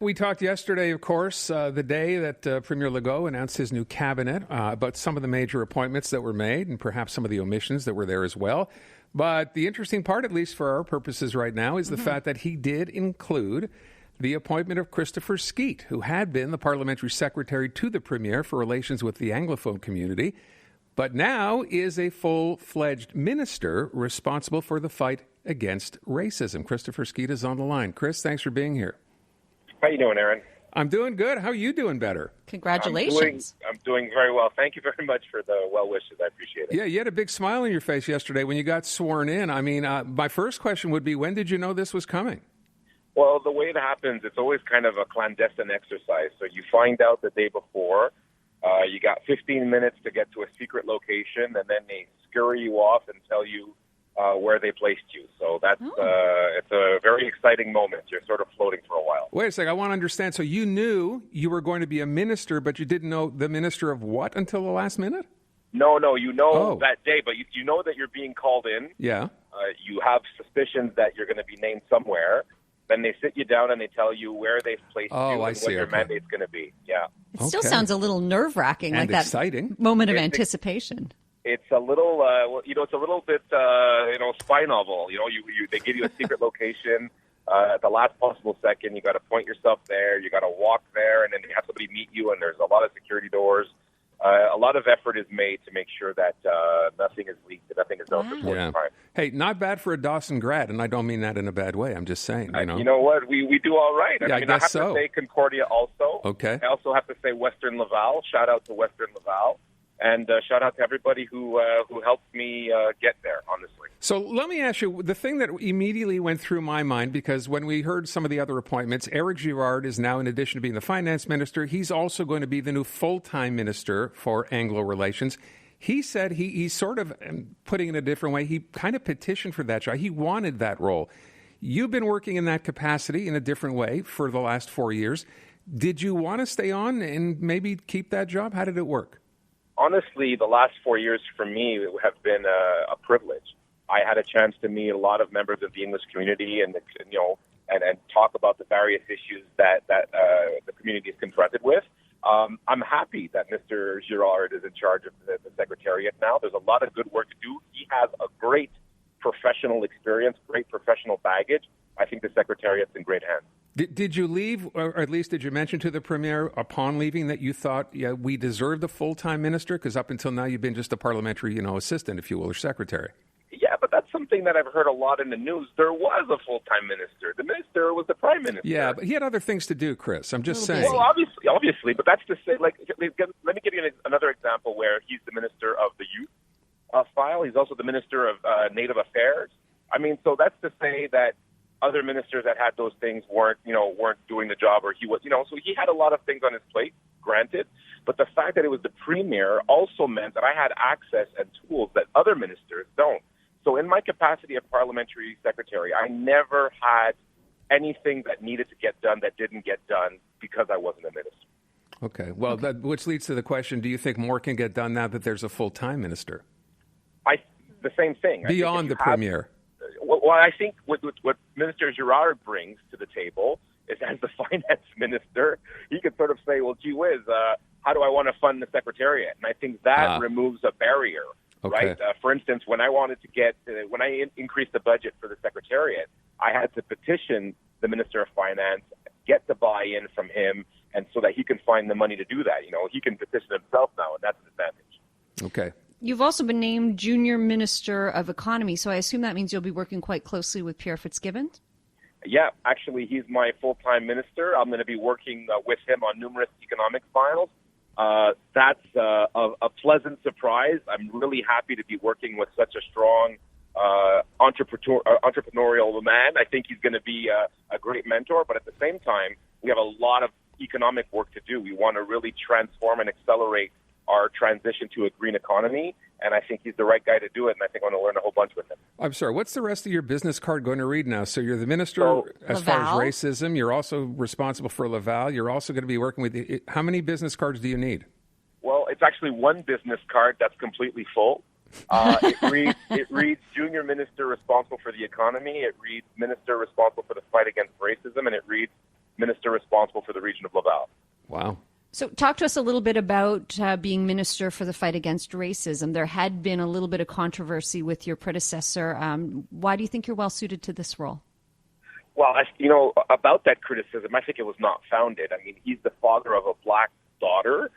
We talked yesterday, of course, the day that Premier Legault announced his new cabinet, about some of the major appointments that were made and perhaps some of the omissions that were there as well. But the interesting part, at least for our purposes right now, is the fact that he did include the appointment of Christopher Skeete, who had been the parliamentary secretary to the Premier for relations with the Anglophone community, but now is a full-fledged minister responsible for the fight against racism. Christopher Skeete is on the line. Chris, thanks for being here. How you doing, Aaron? I'm doing good. How are you doing better? Congratulations. I'm doing very well. Thank you very much for the well wishes. I appreciate it. Yeah, you had a big smile on your face yesterday when you got sworn in. I mean, my first question would be, when did you know this was coming? Well, the way it happens, it's always kind of a clandestine exercise. So you find out the day before. You got 15 minutes to get to a secret location, and then they scurry you off and tell you where they placed you. So that's it's a very exciting moment. You're sort of floating for a while. Wait a second. I want to understand. So you knew you were going to be a minister, but you didn't know the minister of what until the last minute? No, you know that day, but you know that you're being called in. Yeah. You have suspicions that you're going to be named somewhere. Then they sit you down and they tell you where they've placed you and what your mandate's going to be. Yeah. It still sounds a little nerve-wracking, and like that exciting moment of anticipation. It's a little, it's a little bit, spy novel. They give you a secret location at the last possible second. You got to point yourself there. You got to walk there, and then they have somebody meet you. And there's a lot of security doors. A lot of effort is made to make sure that nothing is leaked, that nothing is known before the time. Hey, not bad for a Dawson grad, and I don't mean that in a bad way. I'm just saying, You know what? We do all right. I have to say Concordia also. Okay. I also have to say Western Laval. Shout out to Western Laval. And shout out to everybody who helped me get there, honestly. So let me ask you, the thing that immediately went through my mind, because when we heard some of the other appointments, Eric Girard is now, in addition to being the finance minister, he's also going to be the new full-time minister for Anglo relations. He said he's sort of, putting it in a different way, he kind of petitioned for that job. He wanted that role. You've been working in that capacity in a different way for the last 4 years. Did you want to stay on and maybe keep that job? How did it work? Honestly, the last 4 years for me have been a privilege. I had a chance to meet a lot of members of the English community and talk about the various issues that the community is confronted with. I'm happy that Mr. Girard is in charge of the Secretariat now. There's a lot of good work to do. He has a great professional experience, great professional baggage. I think the Secretariat's in great hands. Did you leave, or at least did you mention to the Premier upon leaving that you thought, we deserved a full-time minister? Because up until now you've been just a parliamentary, assistant, if you will, or secretary. Yeah, but that's something that I've heard a lot in the news. There was a full-time minister. The minister was the prime minister. Yeah, but he had other things to do, Chris. I'm just saying. Well, obviously, but that's to say, let me give you another example where he's the minister of the youth file. He's also the minister of Native Affairs. I mean, so that's to say that other ministers that had those things weren't doing the job, or he was, so he had a lot of things on his plate, granted. But the fact that it was the premier also meant that I had access and tools that other ministers don't. So in my capacity of parliamentary secretary, I never had anything that needed to get done that didn't get done because I wasn't a minister. Okay. Well, which leads to the question, do you think more can get done now that there's a full-time minister? The same thing. Beyond the premier. Well, I think what Minister Girard brings to the table is, as the finance minister, he could sort of say, well, gee whiz, how do I want to fund the Secretariat? And I think that removes a barrier, right? For instance, when I wanted to when I increased the budget for the Secretariat, I had to petition the Minister of Finance, get the buy-in from him, and so that he can find the money to do that. He can petition himself now, and that's an advantage. Okay. You've also been named Junior Minister of Economy, so I assume that means you'll be working quite closely with Pierre Fitzgibbon? Yeah, actually, he's my full-time minister. I'm going to be working with him on numerous economic files. That's a pleasant surprise. I'm really happy to be working with such a strong entrepreneurial man. I think he's going to be a great mentor, but at the same time, we have a lot of economic work to do. We want to really transform and accelerate our transition to a green economy, and I think he's the right guy to do it, and I think I want to learn a whole bunch with him. I'm sorry, what's the rest of your business card going to read now? So you're the minister as far as racism, you're also responsible for Laval, you're also going to be working with, how many business cards do you need? Well, it's actually one business card that's completely full. It reads Junior Minister responsible for the economy, it reads Minister responsible for the fight against racism, and it reads minister responsible for the region of Laval. Wow. So talk to us a little bit about being minister for the fight against racism. There had been a little bit of controversy with your predecessor. Why do you think you're well suited to this role? Well, about that criticism, I think it was not founded. I mean, he's the father of a black daughter.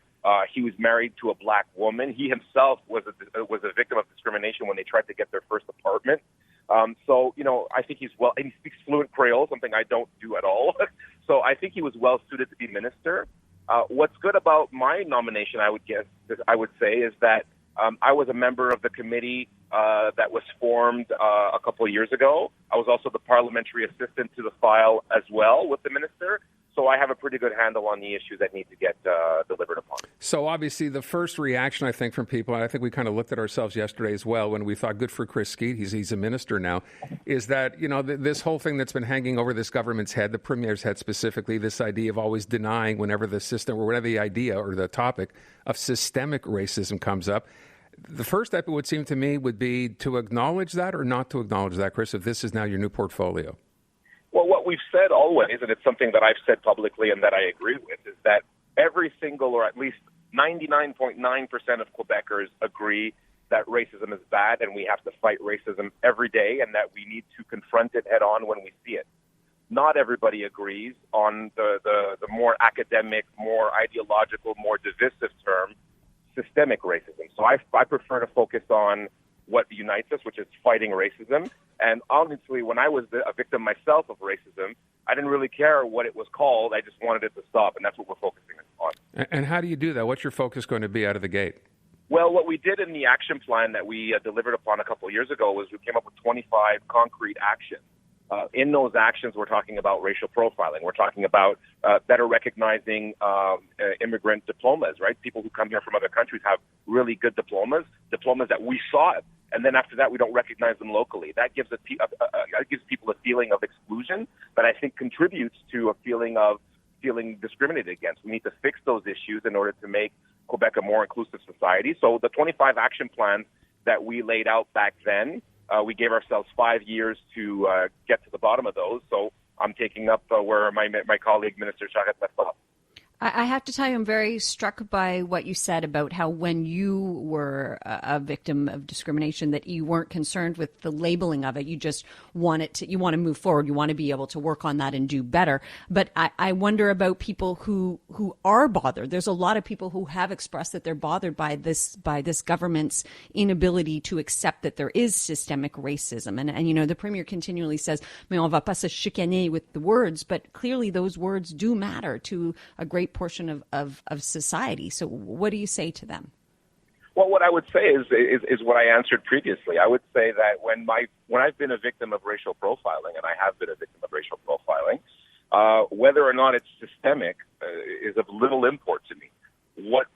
He was married to a black woman. He himself was a victim of discrimination when they tried to get their first apartment. I think he's and he speaks fluent Creole, something I don't do at all. So I think he was well suited to be minister. What's good about my nomination, I would say, is that I was a member of the committee that was formed a couple of years ago. I was also the parliamentary assistant to the file as well with the minister. So I have a pretty good handle on the issues that need to get delivered upon. So obviously the first reaction, I think, from people, and I think we kind of looked at ourselves yesterday as well when we thought, good for Chris Skeete, he's a minister now, is that, this whole thing that's been hanging over this government's head, the Premier's head specifically, this idea of always denying whenever the system or whatever the idea or the topic of systemic racism comes up. The first step, it would seem to me, would be to acknowledge that or not to acknowledge that, Chris, if this is now your new portfolio. Well, what we've said always, and it's something that I've said publicly and that I agree with, is that every single, or at least 99.9% of Quebecers agree that racism is bad and we have to fight racism every day and that we need to confront it head on when we see it. Not everybody agrees on the more academic, more ideological, more divisive term, systemic racism. So I prefer to focus on what unites us, which is fighting racism. And honestly, when I was a victim myself of racism, I didn't really care what it was called. I just wanted it to stop, and that's what we're focusing on. And how do you do that? What's your focus going to be out of the gate? Well, what we did in the action plan that we delivered upon a couple of years ago was we came up with 25 concrete actions. In those actions, we're talking about racial profiling. We're talking about better recognizing immigrant diplomas, right? People who come here from other countries have really good diplomas that we saw it. And then after that, we don't recognize them locally. That gives people a feeling of exclusion that I think contributes to a feeling of feeling discriminated against. We need to fix those issues in order to make Quebec a more inclusive society. So the 25 action plans that we laid out back then, we gave ourselves 5 years to get to the bottom of those. So I'm taking up where my colleague, Minister Charette, left off. I have to tell you, I'm very struck by what you said about how when you were a victim of discrimination, that you weren't concerned with the labeling of it. You just you want to move forward. You want to be able to work on that and do better. But I wonder about people who are bothered. There's a lot of people who have expressed that they're bothered by this government's inability to accept that there is systemic racism. And the Premier continually says, "Mais on va pas se chicaner with the words," but clearly those words do matter to a great portion of society. So what do you say to them? Well, what I would say is what I answered previously. I would say that when I've been a victim of racial profiling, and I have been a victim of racial profiling, whether or not it's systemic is of little import to me. What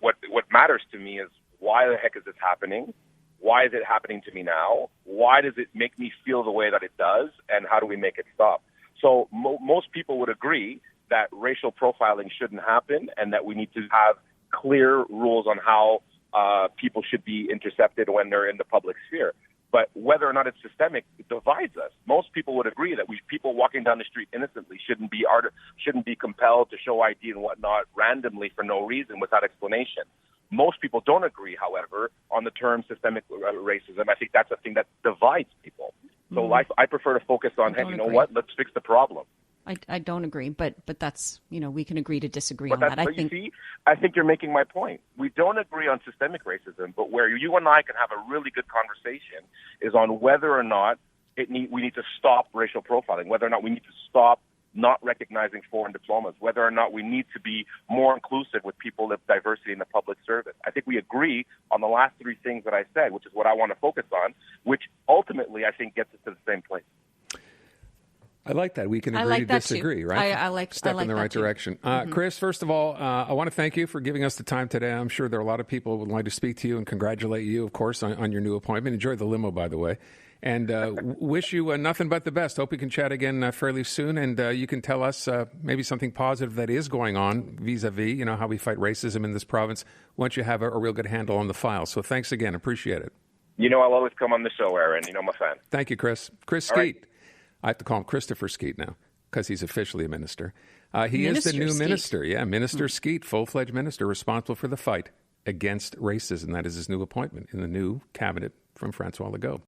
matters to me is, why the heck is this happening? Why is it happening to me now? Why does it make me feel the way that it does? And how do we make it stop? So most people would agree that racial profiling shouldn't happen and that we need to have clear rules on how people should be intercepted when they're in the public sphere. But whether or not it's systemic, it divides us. Most people would agree that people walking down the street innocently shouldn't be compelled to show ID and whatnot randomly for no reason without explanation. Most people don't agree, however, on the term systemic racism. I think that's a thing that divides people. So I prefer to focus on, hey, you know what? Let's fix the problem. I don't agree, but that's, we can agree to disagree on that. I think you're making my point. We don't agree on systemic racism, but where you and I can have a really good conversation is on whether or not we need to stop racial profiling, whether or not we need to stop not recognizing foreign diplomas, whether or not we need to be more inclusive with people of diversity in the public service. I think we agree on the last three things that I said, which is what I want to focus on, which ultimately I think gets us to the same place. I like that. We can agree to disagree, too. right? I like Step in the right direction. Chris, first of all, I want to thank you for giving us the time today. I'm sure there are a lot of people who would like to speak to you and congratulate you, of course, on your new appointment. Enjoy the limo, by the way. And wish you nothing but the best. Hope we can chat again fairly soon. And you can tell us maybe something positive that is going on vis-a-vis, how we fight racism in this province once you have a real good handle on the file. So thanks again. Appreciate it. I'll always come on the show, Aaron. I'm a fan. Thank you, Chris. Chris Skeete. I have to call him Christopher Skeete now because he's officially a minister. He is the new Skeete. minister. Yeah, Minister Skeete, full-fledged minister responsible for the fight against racism. That is his new appointment in the new cabinet from Francois Legault.